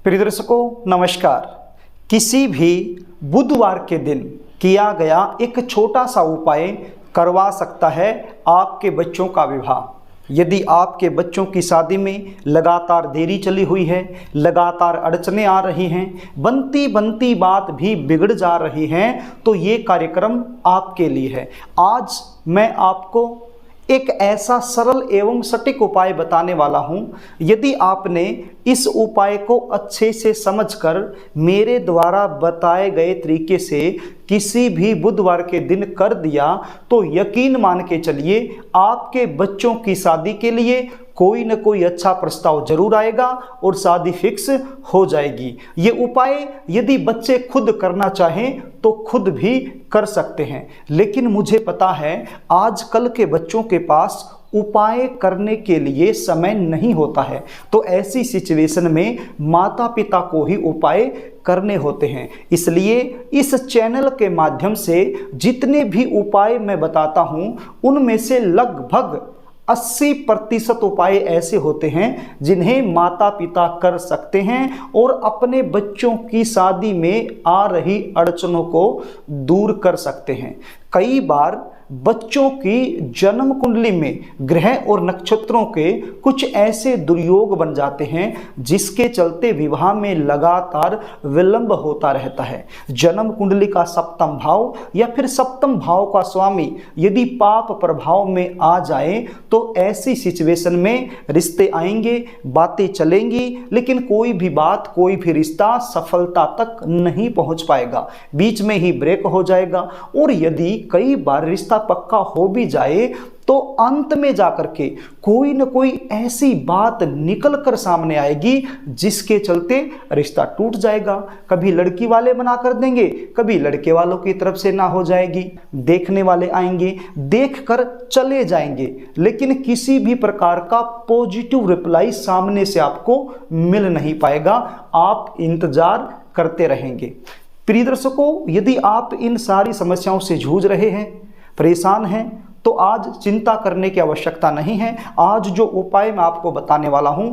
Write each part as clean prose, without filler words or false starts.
प्रिय दर्शकों नमस्कार। किसी भी बुधवार के दिन किया गया एक छोटा सा उपाय करवा सकता है आपके बच्चों का विवाह। यदि आपके बच्चों की शादी में लगातार देरी चली हुई है, लगातार अड़चनें आ रही हैं, बनती बनती बात भी बिगड़ जा रही हैं, तो ये कार्यक्रम आपके लिए है। आज मैं आपको एक ऐसा सरल एवं सटीक उपाय बताने वाला हूं। यदि आपने इस उपाय को अच्छे से समझकर मेरे द्वारा बताए गए तरीके से किसी भी बुधवार के दिन कर दिया तो यकीन मान के चलिए आपके बच्चों की शादी के लिए कोई न कोई अच्छा प्रस्ताव जरूर आएगा और शादी फिक्स हो जाएगी। ये उपाय यदि बच्चे खुद करना चाहें तो खुद भी कर सकते हैं, लेकिन मुझे पता है आजकल के बच्चों के पास उपाय करने के लिए समय नहीं होता है। तो ऐसी सिचुएशन में माता पिता को ही उपाय करने होते हैं। इसलिए इस चैनल के माध्यम से जितने भी उपाय मैं बताता हूं उनमें से लगभग 80% उपाय ऐसे होते हैं जिन्हें माता पिता कर सकते हैं और अपने बच्चों की शादी में आ रही अड़चनों को दूर कर सकते हैं। कई बार बच्चों की जन्म कुंडली में ग्रह और नक्षत्रों के कुछ ऐसे दुर्योग बन जाते हैं जिसके चलते विवाह में लगातार विलंब होता रहता है। जन्म कुंडली का सप्तम भाव या फिर सप्तम भाव का स्वामी यदि पाप प्रभाव में आ जाए तो ऐसी सिचुएशन में रिश्ते आएंगे, बातें चलेंगी, लेकिन कोई भी बात, कोई भी रिश्ता सफलता तक नहीं पहुंच पाएगा, बीच में ही ब्रेक हो जाएगा। और यदि कई बार रिश्ता पक्का हो भी जाए तो अंत में जाकर के कोई न कोई ऐसी बात निकल कर सामने आएगी जिसके चलते रिश्ता टूट जाएगा। कभी लड़की वाले मना कर देंगे, कभी लड़के वालों की तरफ से ना हो जाएगी, देखने वाले आएंगे, देखकर चले जाएंगे, लेकिन किसी भी प्रकार का पॉजिटिव रिप्लाई सामने से आपको मिल नहीं पाएगा। आप इंतजार करते रहेंगे। प्रिय दर्शकों, यदि आप इन सारी समस्याओं से जूझ रहे हैं, परेशान हैं, तो आज चिंता करने की आवश्यकता नहीं है। आज जो उपाय मैं आपको बताने वाला हूं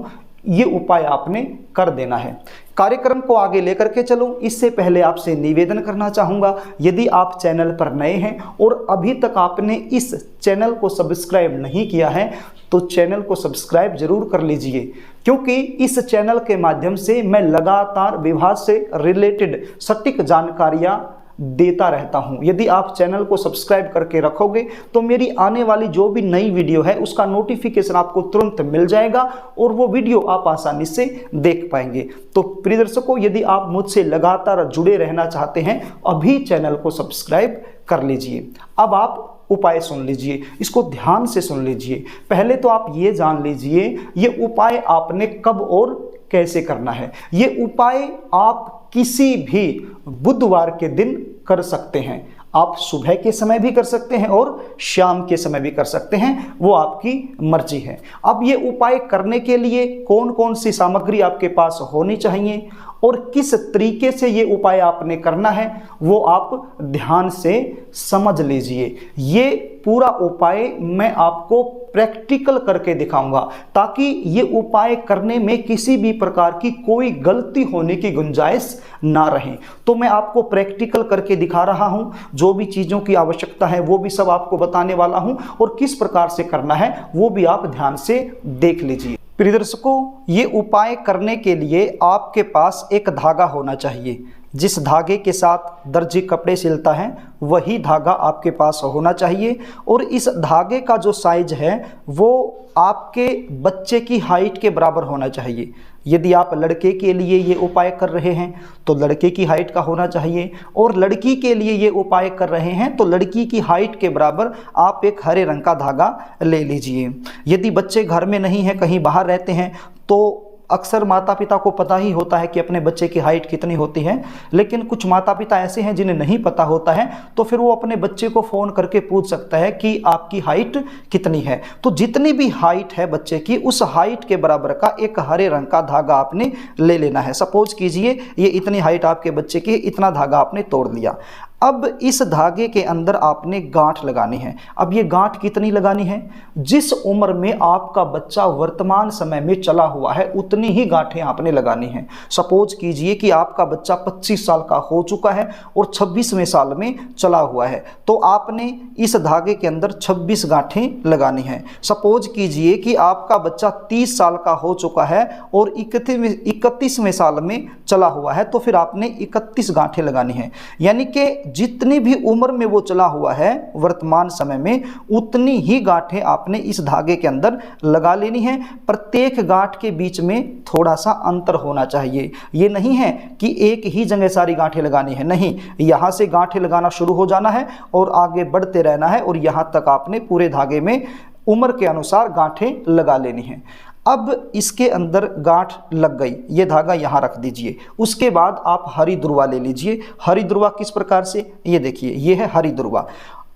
ये उपाय आपने कर देना है। कार्यक्रम को आगे लेकर के चलूं इससे पहले आपसे निवेदन करना चाहूँगा, यदि आप चैनल पर नए हैं और अभी तक आपने इस चैनल को सब्सक्राइब नहीं किया है तो चैनल को सब्सक्राइब जरूर कर लीजिए, क्योंकि इस चैनल के माध्यम से मैं लगातार विवाह से रिलेटेड सटीक जानकारियाँ देता रहता हूं। यदि आप चैनल को सब्सक्राइब करके रखोगे तो मेरी आने वाली जो भी नई वीडियो है उसका नोटिफिकेशन आपको तुरंत मिल जाएगा और वो वीडियो आप आसानी से देख पाएंगे। तो प्रिय दर्शकों, यदि आप मुझसे लगातार जुड़े रहना चाहते हैं अभी चैनल को सब्सक्राइब कर लीजिए। अब आप उपाय सुन लीजिए, इसको ध्यान से सुन लीजिए। पहले तो आप ये जान लीजिए ये उपाय आपने कब और कैसे करना है। ये उपाय आप किसी भी बुधवार के दिन कर सकते हैं। आप सुबह के समय भी कर सकते हैं और शाम के समय भी कर सकते हैं, वो आपकी मर्जी है। अब ये उपाय करने के लिए कौन कौन सी सामग्री आपके पास होनी चाहिए और किस तरीके से ये उपाय आपने करना है वो आप ध्यान से समझ लीजिए। ये पूरा उपाय मैं आपको प्रैक्टिकल करके दिखाऊंगा ताकि ये उपाय करने में किसी भी प्रकार की कोई गलती होने की गुंजाइश ना रहे। तो मैं आपको प्रैक्टिकल करके दिखा रहा हूं, जो भी चीज़ों की आवश्यकता है वो भी सब आपको बताने वाला हूं और किस प्रकार से करना है वो भी आप ध्यान से देख लीजिए। प्रिय दर्शकों, ये उपाय करने के लिए आपके पास एक धागा होना चाहिए। जिस धागे के साथ दर्जी कपड़े सिलता है वही धागा आपके पास होना चाहिए और इस धागे का जो साइज है वो आपके बच्चे की हाइट के बराबर होना चाहिए। यदि आप लड़के के लिए ये उपाय कर रहे हैं तो लड़के की हाइट का होना चाहिए और लड़की के लिए ये उपाय कर रहे हैं तो लड़की की हाइट के बराबर आप एक हरे रंग का धागा ले लीजिए। यदि बच्चे घर में नहीं हैं, कहीं बाहर रहते हैं, तो अक्सर माता पिता को पता ही होता है कि अपने बच्चे की हाइट कितनी होती है, लेकिन कुछ माता पिता ऐसे हैं जिन्हें नहीं पता होता है, तो फिर वो अपने बच्चे को फ़ोन करके पूछ सकता है कि आपकी हाइट कितनी है। तो जितनी भी हाइट है बच्चे की उस हाइट के बराबर का एक हरे रंग का धागा आपने ले लेना है। सपोज कीजिए ये इतनी हाइट आपके बच्चे की, इतना धागा आपने तोड़ लिया। अब इस धागे के अंदर आपने गांठ लगानी है। अब ये गांठ कितनी लगानी है? जिस उम्र में आपका बच्चा वर्तमान समय में चला हुआ है उतनी ही गांठें आपने लगानी है। सपोज कीजिए कि आपका बच्चा 25 साल का हो चुका है और 26वें साल में चला हुआ है, तो आपने इस धागे के अंदर 26 गांठें लगानी है। सपोज कीजिए कि आपका बच्चा 30 साल का हो चुका है और 31वें साल में चला हुआ है, तो फिर आपने 31 गांठें लगानी है। यानी कि जितनी भी उम्र में वो चला हुआ है वर्तमान समय में उतनी ही गांठें आपने इस धागे के अंदर लगा लेनी है। प्रत्येक गांठ के बीच में थोड़ा सा अंतर होना चाहिए। ये नहीं है कि एक ही जगह सारी गांठें लगानी है, नहीं, यहाँ से गांठें लगाना शुरू हो जाना है और आगे बढ़ते रहना है और यहाँ तक आपने पूरे धागे में उम्र के अनुसार गांठें लगा लेनी है। अब इसके अंदर गांठ लग गई, ये धागा यहाँ रख दीजिए। उसके बाद आप हरी दुर्वा ले लीजिए। हरी दुर्वा किस प्रकार से, ये देखिए, ये है हरी दुर्वा।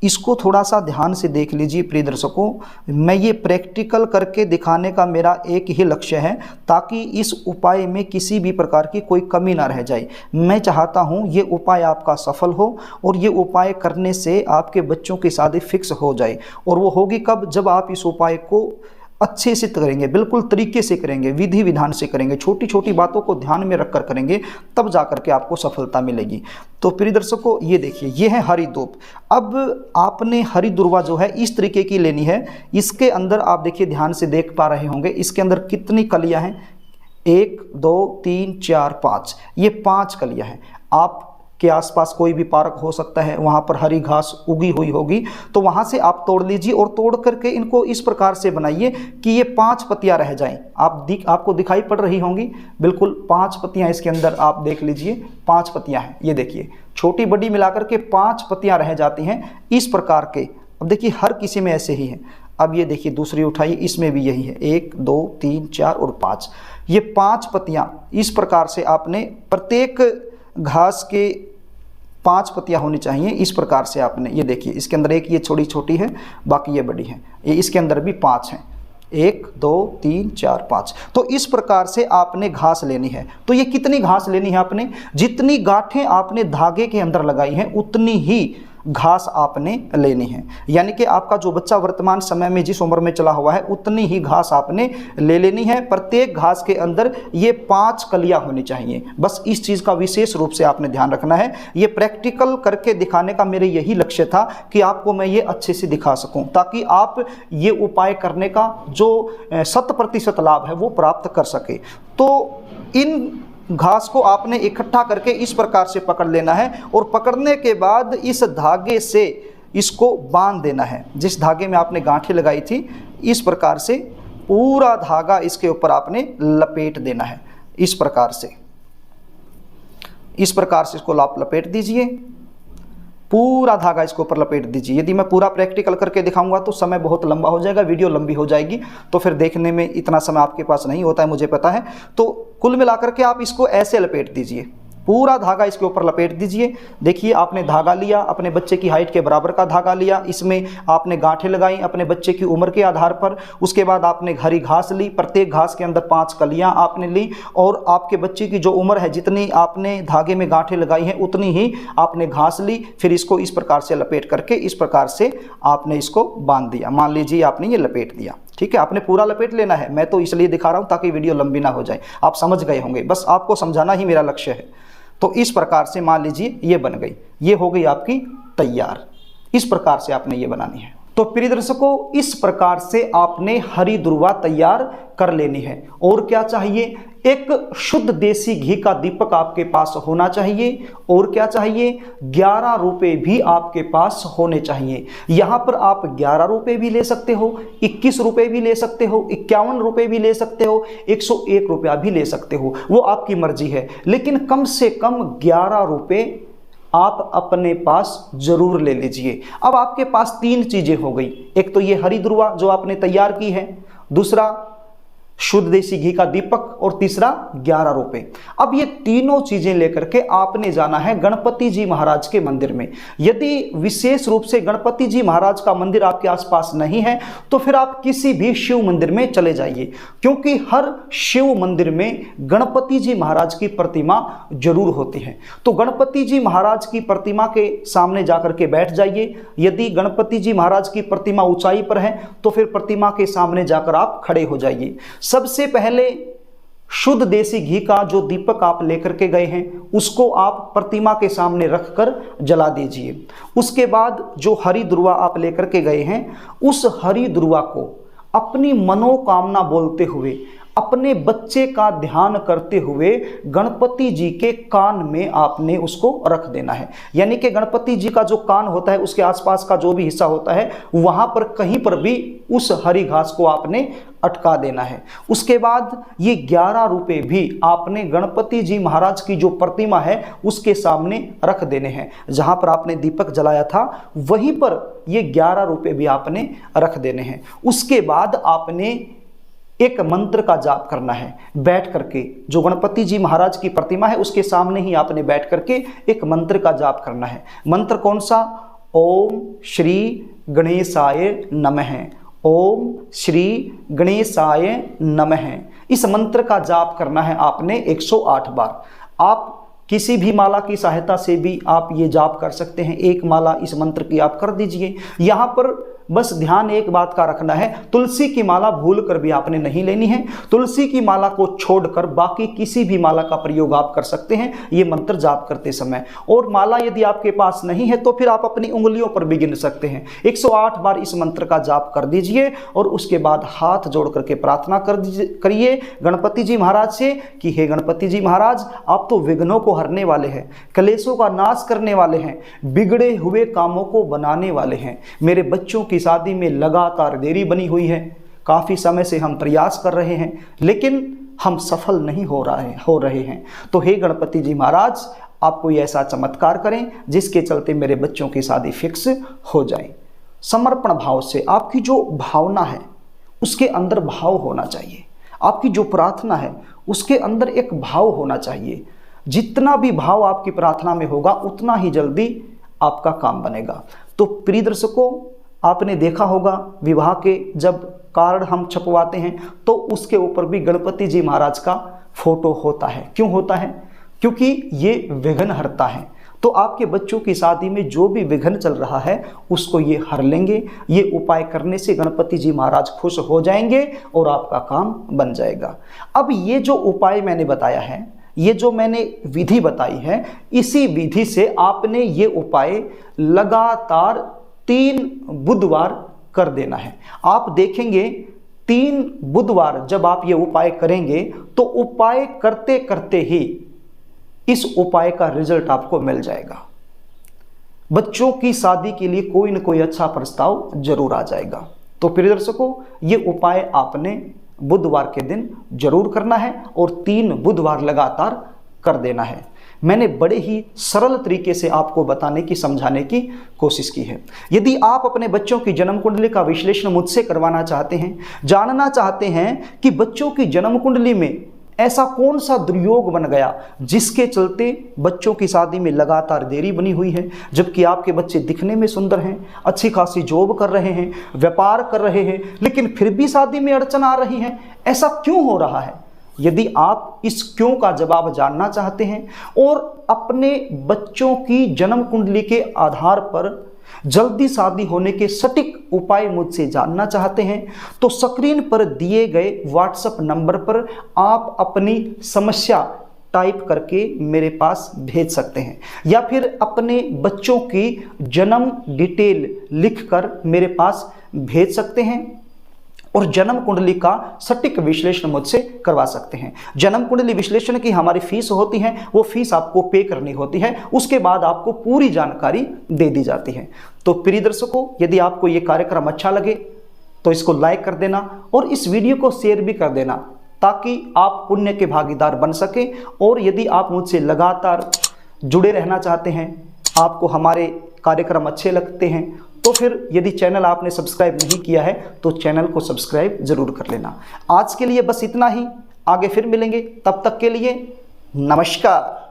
इसको थोड़ा सा ध्यान से देख लीजिए प्रिय दर्शकों। मैं ये प्रैक्टिकल करके दिखाने का मेरा एक ही लक्ष्य है ताकि इस उपाय में किसी भी प्रकार की कोई कमी ना रह जाए। मैं चाहता हूँ ये उपाय आपका सफल हो और ये उपाय करने से आपके बच्चों की शादी फिक्स हो जाए। और वो होगी कब? जब आप इस उपाय को अच्छे से करेंगे, बिल्कुल तरीके से करेंगे, विधि विधान से करेंगे, छोटी छोटी बातों को ध्यान में रखकर करेंगे, तब जाकर के आपको सफलता मिलेगी। तो प्रिय दर्शकों, ये देखिए, ये है हरी दूब। अब आपने हरी दुर्वा जो है इस तरीके की लेनी है। इसके अंदर आप देखिए, ध्यान से देख पा रहे होंगे, इसके अंदर कितनी कलियां हैं? 1 2 3 4 5, ये 5 कलियां हैं। आप के आसपास कोई भी पार्क हो सकता है, वहाँ पर हरी घास उगी हुई होगी, तो वहाँ से आप तोड़ लीजिए और तोड़ करके इनको इस प्रकार से बनाइए कि ये 5 पत्तियाँ रह जाएं। आपको दिखाई पड़ रही होंगी, बिल्कुल 5 पत्तियाँ इसके अंदर आप देख लीजिए, 5 पत्तियाँ हैं। ये देखिए, छोटी बड़ी मिलाकर के 5 पत्तियाँ रह जाती हैं इस प्रकार के। अब देखिए, हर किसी में ऐसे ही है। अब ये देखिए, दूसरी उठाइए, इसमें भी यही है, 1 2 3 4 और 5। ये 5 पत्तियाँ इस प्रकार से आपने, प्रत्येक घास के 5 पत्तियाँ होनी चाहिए इस प्रकार से आपने। ये देखिए, इसके अंदर एक ये छोटी छोटी है, बाकी ये बड़ी है। ये इसके अंदर भी 5 हैं, 1 2 3 4 5। तो इस प्रकार से आपने घास लेनी है। तो ये कितनी घास लेनी है आपने? जितनी गांठें आपने धागे के अंदर लगाई हैं उतनी ही घास आपने लेनी है। यानी कि आपका जो बच्चा वर्तमान समय में जिस उम्र में चला हुआ है उतनी ही घास आपने ले लेनी है। प्रत्येक घास के अंदर ये 5 कलियां होनी चाहिए। बस इस चीज़ का विशेष रूप से आपने ध्यान रखना है। ये प्रैक्टिकल करके दिखाने का मेरे यही लक्ष्य था कि आपको मैं ये अच्छे से दिखा सकूं, ताकि आप ये उपाय करने का जो 100% लाभ है वो प्राप्त कर सके। तो इन घास को आपने इकट्ठा करके इस प्रकार से पकड़ लेना है और पकड़ने के बाद इस धागे से इसको बांध देना है। जिस धागे में आपने गांठें लगाई थी, इस प्रकार से पूरा धागा इसके ऊपर आपने लपेट देना है। इस प्रकार से इसको आप लपेट दीजिए, पूरा धागा इसके ऊपर लपेट दीजिए। यदि मैं पूरा प्रैक्टिकल करके दिखाऊंगा तो समय बहुत लंबा हो जाएगा, वीडियो लंबी हो जाएगी, तो फिर देखने में इतना समय आपके पास नहीं होता है, मुझे पता है। तो कुल मिलाकर के आप इसको ऐसे लपेट दीजिए, पूरा धागा इसके ऊपर लपेट दीजिए। देखिए, आपने धागा लिया, अपने बच्चे की हाइट के बराबर का धागा लिया, इसमें आपने गांठें लगाई अपने बच्चे की उम्र के आधार पर। उसके बाद आपने हरी घास ली, प्रत्येक घास के अंदर 5 कलियां आपने ली और आपके बच्चे की जो उम्र है, जितनी आपने धागे में गांठें लगाई हैं उतनी ही आपने घास ली। फिर इसको इस प्रकार से लपेट करके इस प्रकार से आपने इसको बांध दिया। मान लीजिए आपने ये लपेट दिया, ठीक है। आपने पूरा लपेट लेना है, मैं तो इसलिए दिखा रहा हूँ ताकि वीडियो लंबी ना हो जाए। आप समझ गए होंगे, बस आपको समझाना ही मेरा लक्ष्य है। तो इस प्रकार से मान लीजिए ये बन गई, ये हो गई आपकी तैयार। इस प्रकार से आपने ये बनानी है। तो प्रिय दर्शकों, इस प्रकार से आपने हरी दुर्वा तैयार कर लेनी है। और क्या चाहिए? एक शुद्ध देसी घी का दीपक आपके पास होना चाहिए। और क्या चाहिए? 11 रुपए भी आपके पास होने चाहिए। यहां पर आप 11 रुपए भी ले सकते हो, 21 रुपए भी ले सकते हो, 51 रुपए भी ले सकते हो, 101 रुपया भी ले सकते हो, वो आपकी मर्जी है। लेकिन कम से कम 11 रुपए आप अपने पास जरूर ले लीजिए। अब आपके पास 3 चीजें हो गई। एक तो ये हरी दुर्वा जो आपने तैयार की है, दूसरा शुद्ध देसी घी का दीपक और तीसरा 11 रुपए। अब ये तीनों चीजें लेकर के आपने जाना है गणपति जी महाराज के मंदिर में। यदि विशेष रूप से गणपति जी महाराज का मंदिर आपके आसपास नहीं है तो फिर आप किसी भी शिव मंदिर में चले जाइए, क्योंकि हर शिव मंदिर में गणपति जी महाराज की प्रतिमा जरूर होती है। तो गणपति जी महाराज की प्रतिमा के सामने जाकर के बैठ जाइए। यदि गणपति जी महाराज की प्रतिमा ऊंचाई पर है तो फिर प्रतिमा के सामने जाकर आप खड़े हो जाइए। सबसे पहले शुद्ध देसी घी का जो दीपक आप लेकर के गए हैं उसको आप प्रतिमा के सामने रखकर जला दीजिए। उसके बाद जो हरी दुर्वा आप लेकर के गए हैं उस हरी दुर्वा को अपनी मनोकामना बोलते हुए, अपने बच्चे का ध्यान करते हुए गणपति जी के कान में आपने उसको रख देना है। यानी कि गणपति जी का जो कान होता है उसके आसपास का जो भी हिस्सा होता है वहां पर कहीं पर भी उस हरी घास को आपने अटका देना है। उसके बाद ये 11 रुपए भी आपने गणपति जी महाराज की जो प्रतिमा है उसके सामने रख देने हैं। जहां पर आपने दीपक जलाया था वहीं पर ये 11 रुपए भी आपने रख देने हैं। उसके बाद आपने एक मंत्र का जाप करना है बैठ करके। जो गणपति जी महाराज की प्रतिमा है उसके सामने ही आपने बैठ करके एक मंत्र का जाप करना है। मंत्र कौन सा? ओम श्री गणेशाय नमः, ओम श्री गणेशाय नमः। इस मंत्र का जाप करना है आपने 108 बार। आप किसी भी माला की सहायता से भी आप ये जाप कर सकते हैं। एक माला इस मंत्र की आप कर दीजिए। यहाँ पर बस ध्यान एक बात का रखना है, तुलसी की माला भूल कर भी आपने नहीं लेनी है। तुलसी की माला को छोड़कर बाकी किसी भी माला का प्रयोग आप कर सकते हैं ये मंत्र जाप करते समय। और माला यदि आपके पास नहीं है तो फिर आप अपनी उंगलियों पर भी गिन सकते हैं। 108 बार इस मंत्र का जाप कर दीजिए और उसके बाद हाथ जोड़ करके प्रार्थना करिए गणपति जी महाराज से कि हे गणपति जी महाराज, आप तो विघ्नों को हरने वाले हैं, क्लेशों का नाश करने वाले हैं, बिगड़े हुए कामों को बनाने वाले हैं। मेरे बच्चों की शादी में लगातार देरी बनी हुई है, काफी समय से हम प्रयास कर रहे हैं लेकिन हम सफल नहीं हो रहे हैं। तो हे गणपति जी महाराज, आप कोई ऐसा चमत्कार करें जिसके चलते मेरे बच्चों की शादी फिक्स हो जाए। समर्पण भाव से आपकी जो भावना है उसके अंदर भाव होना चाहिए। आपकी जो प्रार्थना है उसके अंदर एक भाव होना चाहिए। जितना भी भाव आपकी प्रार्थना में होगा उतना ही जल्दी आपका काम बनेगा। तो प्रिय दर्शकों, आपने देखा होगा विवाह के जब कार्ड हम छपवाते हैं तो उसके ऊपर भी गणपति जी महाराज का फोटो होता है। क्यों होता है? क्योंकि ये विघ्न हरता है। तो आपके बच्चों की शादी में जो भी विघ्न चल रहा है उसको ये हर लेंगे। ये उपाय करने से गणपति जी महाराज खुश हो जाएंगे और आपका काम बन जाएगा। अब ये जो उपाय मैंने बताया है, ये जो मैंने विधि बताई है, इसी विधि से आपने ये उपाय लगातार 3 बुधवार कर देना है। आप देखेंगे 3 बुधवार जब आप ये उपाय करेंगे तो उपाय करते करते ही इस उपाय का रिजल्ट आपको मिल जाएगा। बच्चों की शादी के लिए कोई न कोई अच्छा प्रस्ताव जरूर आ जाएगा। तो प्रिय दर्शकों, ये उपाय आपने बुधवार के दिन जरूर करना है और 3 बुधवार लगातार कर देना है। मैंने बड़े ही सरल तरीके से आपको बताने की, समझाने की कोशिश की है। यदि आप अपने बच्चों की जन्म कुंडली का विश्लेषण मुझसे करवाना चाहते हैं, जानना चाहते हैं कि बच्चों की जन्म कुंडली में ऐसा कौन सा दुर्योग बन गया जिसके चलते बच्चों की शादी में लगातार देरी बनी हुई है, जबकि आपके बच्चे दिखने में सुंदर हैं, अच्छी खासी जॉब कर रहे हैं, व्यापार कर रहे हैं, लेकिन फिर भी शादी में अड़चन आ रही है, ऐसा क्यों हो रहा है? यदि आप इस क्यों का जवाब जानना चाहते हैं और अपने बच्चों की जन्म कुंडली के आधार पर जल्दी शादी होने के सटीक उपाय मुझसे जानना चाहते हैं तो स्क्रीन पर दिए गए व्हाट्सएप नंबर पर आप अपनी समस्या टाइप करके मेरे पास भेज सकते हैं, या फिर अपने बच्चों की जन्म डिटेल लिखकर मेरे पास भेज सकते हैं और जन्म कुंडली का सटीक विश्लेषण मुझसे करवा सकते हैं। जन्म कुंडली विश्लेषण की हमारी फीस होती है, वो फीस आपको पे करनी होती है, उसके बाद आपको पूरी जानकारी दे दी जाती है। तो प्रिय दर्शकों, यदि आपको ये कार्यक्रम अच्छा लगे तो इसको लाइक कर देना और इस वीडियो को शेयर भी कर देना ताकि आप पुण्य के भागीदार बन सके। और यदि आप मुझसे लगातार जुड़े रहना चाहते हैं, आपको हमारे कार्यक्रम अच्छे लगते हैं, तो फिर यदि चैनल आपने सब्सक्राइब नहीं किया है तो चैनल को सब्सक्राइब ज़रूर कर लेना। आज के लिए बस इतना ही, आगे फिर मिलेंगे, तब तक के लिए नमस्कार।